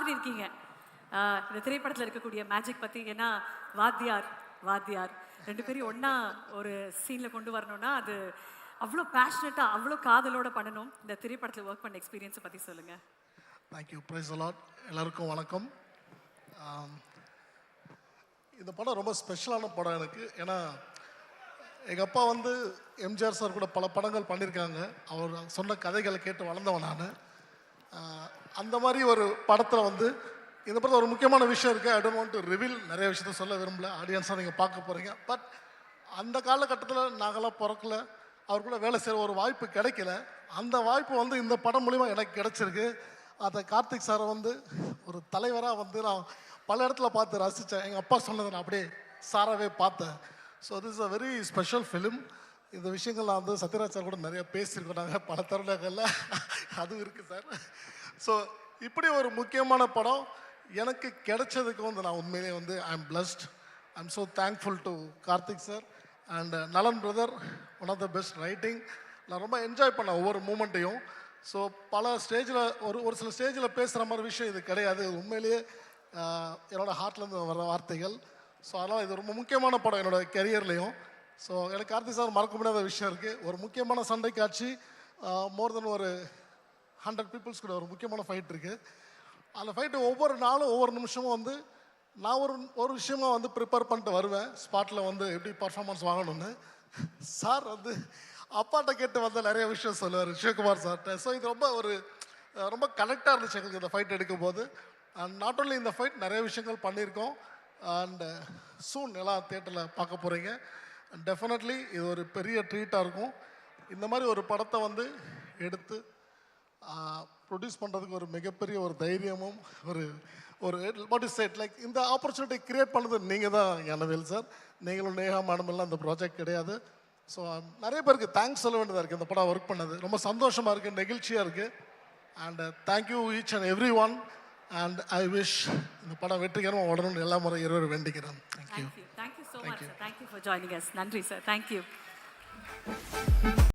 மாதிரி இருக்கீங்க. இந்த திரைப்படத்தில் இருக்கக்கூடிய மேஜிக் பற்றி, ஏன்னா வாத்தியார் வாத்தியார் 2 பேரையும் ஒன்றா ஒரு சீனில் கொண்டு வரணும்னா அது அவ்வளோ பேஷனட்டாக அவ்வளோ காதலோட பண்ணணும். இந்த திரைப்படத்தில் ஒர்க் பண்ண எக்ஸ்பீரியன்ஸை பற்றி சொல்லுங்கள். தேங்க்யூ, ப்ரைஸ் அலாட். எல்லாருக்கும் வணக்கம். இந்த படம் ரொம்ப ஸ்பெஷலான படம் எனக்கு. ஏன்னா எங்கள் அப்பா வந்து எம்ஜிஆர் சார் கூட பல படங்கள் பண்ணியிருக்காங்க. அவர் சொன்ன கதைகளை கேட்டு வளர்ந்தவன் நான். அந்த மாதிரி ஒரு படத்தில் வந்து இந்த படத்தில் ஒரு முக்கியமான விஷயம் இருக்குது. I don't want to reveal, நிறைய விஷயத்த சொல்ல விரும்பல. ஆடியன்ஸாக நீங்கள் பார்க்க போகிறீங்க. பட் அந்த காலகட்டத்தில் நாங்களாம் பிறக்கல, அவர் கூட வேலை செய்கிற ஒரு வாய்ப்பு கிடைக்கல. அந்த வாய்ப்பு வந்து இந்த படம் மூலிமா எனக்கு கிடச்சிருக்கு. அதை கார்த்திக் சாரை வந்து ஒரு தலைவராக வந்து நான் பல இடத்துல பார்த்து ரசித்தேன். எங்கள் அப்பா சொன்னதை நான் அப்படியே சாராகவே பார்த்தேன். So this is a very special film. இந்த விஷயங்கள் நான் வந்து சத்யராஜ் சார் கூட நிறைய பேசியிருக்கோம் நாங்கள் பல தருணங்களில். அதுவும் இருக்குது சார். ஸோ இப்படி ஒரு முக்கியமான படம் எனக்கு கிடைச்சதுக்கு வந்து நான் உண்மையிலே வந்து I am blessed. I am so thankful to Karthik sir and Nalan brother, one of the best writing. நான் ரொம்ப என்ஜாய் பண்ணேன் ஒவ்வொரு மூமெண்ட்டையும். ஸோ பல ஸ்டேஜில் ஒரு சில ஸ்டேஜில் பேசுகிற மாதிரி விஷயம் இது கிடையாது. உண்மையிலேயே என்னோடய ஹார்ட்லேருந்து வர வார்த்தைகள். ஸோ அதனால் இது ரொம்ப முக்கியமான படம் என்னோடய கெரியர்லேயும். ஸோ எனக்கு கார்த்திக் சார் மறக்க முடியாத விஷயம் இருக்குது. ஒரு முக்கியமான சண்டை காட்சி, மோர் தென் ஒரு 100 பீப்புள்ஸ் கூட ஒரு முக்கியமான ஃபைட் இருக்குது. அந்த ஃபைட்டு ஒவ்வொரு நாளும் ஒவ்வொரு நிமிஷமும் வந்து நான் ஒரு விஷயமா வந்து ப்ரிப்பேர் பண்ணிட்டு வருவேன். ஸ்பாட்டில் வந்து எப்படி பர்ஃபார்மன்ஸ் வாங்கணும்னு. சார் வந்து அப்பாட்ட கேட்டு வந்த நிறைய விஷயம் சொல்லுவார், சிவகுமார் சார்கிட்ட. ஸோ இது ரொம்ப கனெக்டாக இருந்துச்சு எங்களுக்கு இந்த ஃபைட் எடுக்கும் போது. அண்ட் நாட் ஓன்லி இந்த ஃபைட், நிறைய விஷயங்கள் பண்ணியிருக்கோம். அண்ட் சூன் எல்லாம் தேட்டரில் பார்க்க போகிறீங்க. டெஃபினெட்லி இது ஒரு பெரிய ட்ரீட்டாக இருக்கும். இந்த மாதிரி ஒரு படத்தை வந்து எடுத்து ப்ரொடியூஸ் பண்ணுறதுக்கு ஒரு மிகப்பெரிய ஒரு தைரியமும் ஒரு வாட் இஸ் செட் லைக் இந்த ஆப்பர்ச்சுனிட்டி க்ரியேட் பண்ணது நீங்கள் தான் ஞானவேல் சார். நீங்களும் நேஹா மேடமெல்லாம் இந்த ப்ராஜெக்ட் கிடையாது. ஸோ நிறைய பேருக்கு தேங்க்ஸ் சொல்ல வேண்டியதாக இருக்குது. இந்த படம் ஒர்க் பண்ணது ரொம்ப சந்தோஷமாக இருக்குது, நெகிழ்ச்சியாக இருக்குது. And thank you each and every one. And I wish இந்த படம் வெற்றிகரமாக உடனே எல்லா முறை இருவர் வேண்டிக்கிறேன். Thank you. Thank you so much sir. Thank you for joining us. நன்றி சார். தேங்க்யூ.